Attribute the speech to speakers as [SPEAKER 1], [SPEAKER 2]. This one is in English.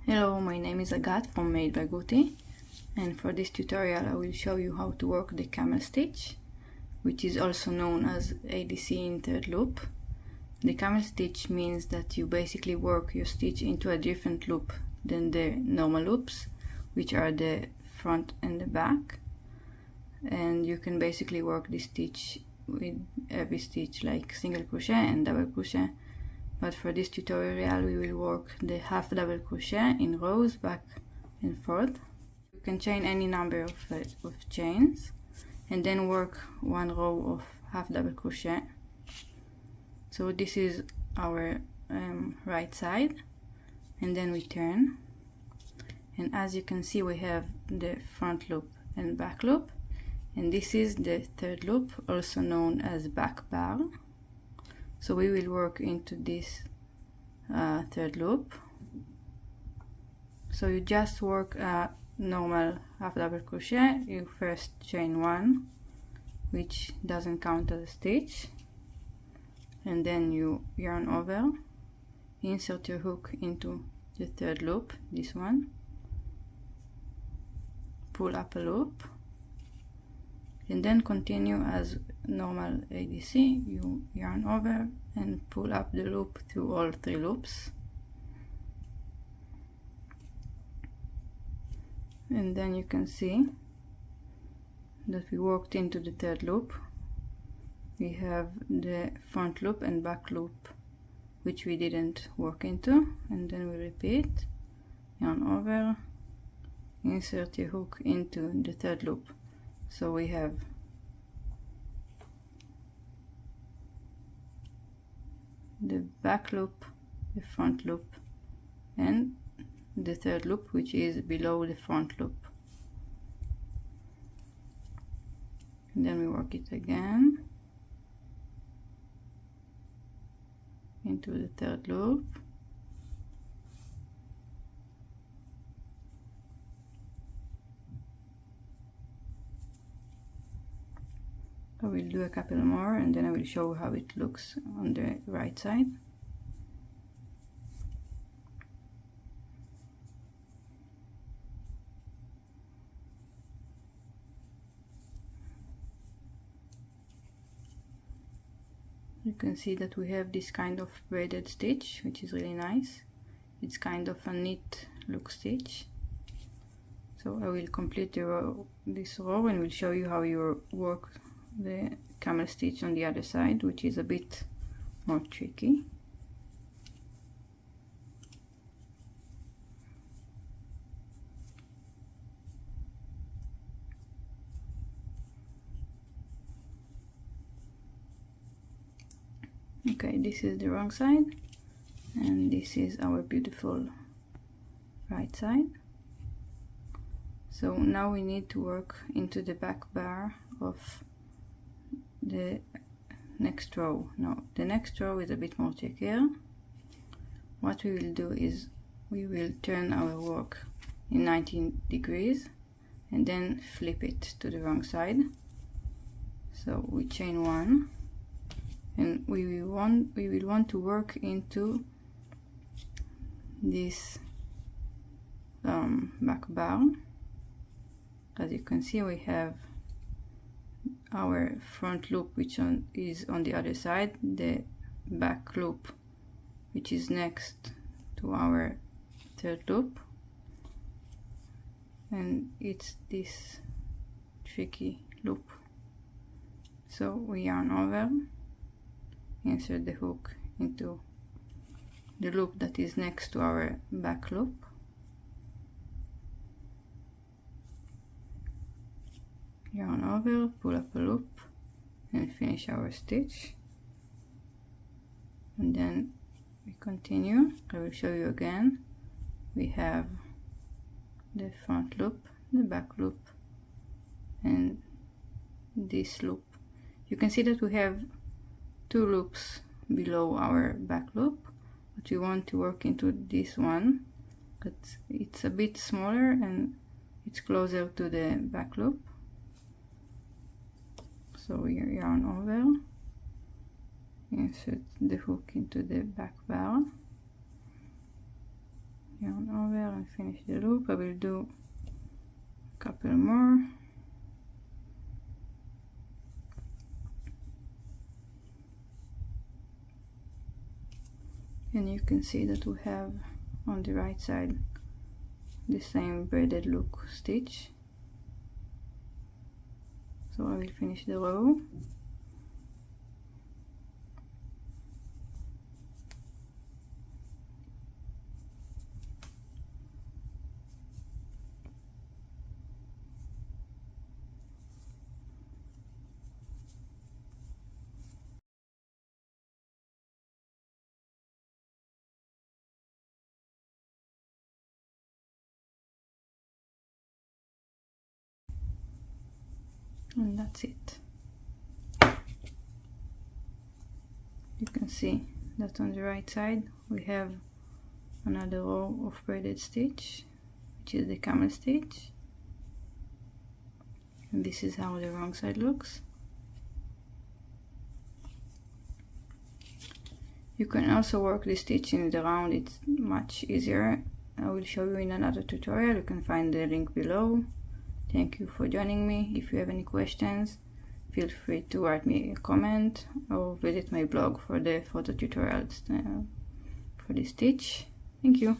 [SPEAKER 1] Hello, my name is Agat from Made by Gootie, and for this tutorial I will show you how to work the camel stitch, which is also known as ADC in third loop. The camel stitch means that you basically work your stitch into a different loop than the normal loops, which are the front and the back, and you can basically work this stitch with every stitch like single crochet and double crochet. But for this tutorial we will work the half double crochet in rows back and forth. You can chain any number of chains and then work one row of half double crochet. So this is our right side, and then we turn, and as you can see we have the front loop and back loop, and this is the third loop, also known as back bar. So we will work into this third loop. So you just work a normal half double crochet. You first chain one, which doesn't count as a stitch, and then you yarn over, insert your hook into the third loop, this one, pull up a loop, and then continue as normal ADC. You yarn over and pull up the loop through all three loops, and then you can see that we worked into the third loop. We have the front loop and back loop which we didn't work into, and then we repeat, yarn over, insert your hook into the third loop. So we have the back loop, the front loop, and the third loop, which is below the front loop. And then we work it again into the third loop, I will do a couple more and then I will show how it looks on the right side. You can see that we have this kind of braided stitch, which is really nice. It's kind of a neat look stitch. So I will complete this row and will show you how you work the camel stitch on the other side, which is a bit more tricky. Okay, this is the wrong side, and this is our beautiful right side. So now we need to work into the back bar of the next row. Now the next row is a bit more trickier. What we will do is we will turn our work in 90 degrees and then flip it to the wrong side. So we chain one, and we will want to work into this back bar. As you can see, we have our front loop, which is on the other side, the back loop which is next to our third loop, and it's this tricky loop. So we yarn over, insert the hook into the loop that is next to our back loop, yarn over, pull up a loop, and finish our stitch. And then we continue. I will show you again. We have the front loop, the back loop, and this loop. You can see that we have two loops below our back loop, but we want to work into this one, but it's a bit smaller and it's closer to the back loop. So we yarn over, insert the hook into the back bar, yarn over I finish the loop. I will do a couple more. And you can see that we have on the right side the same braided loop stitch. So I will finish the row. And that's it. You can see that on the right side we have another row of braided stitch, which is the camel stitch, and this is how the wrong side looks. You can also work the stitch in the round, it's much easier. I will show you in another tutorial. You can find the link below. Thank you for joining me. If you have any questions, feel free to write me a comment or visit my blog for the photo tutorials for the stitch. Thank you.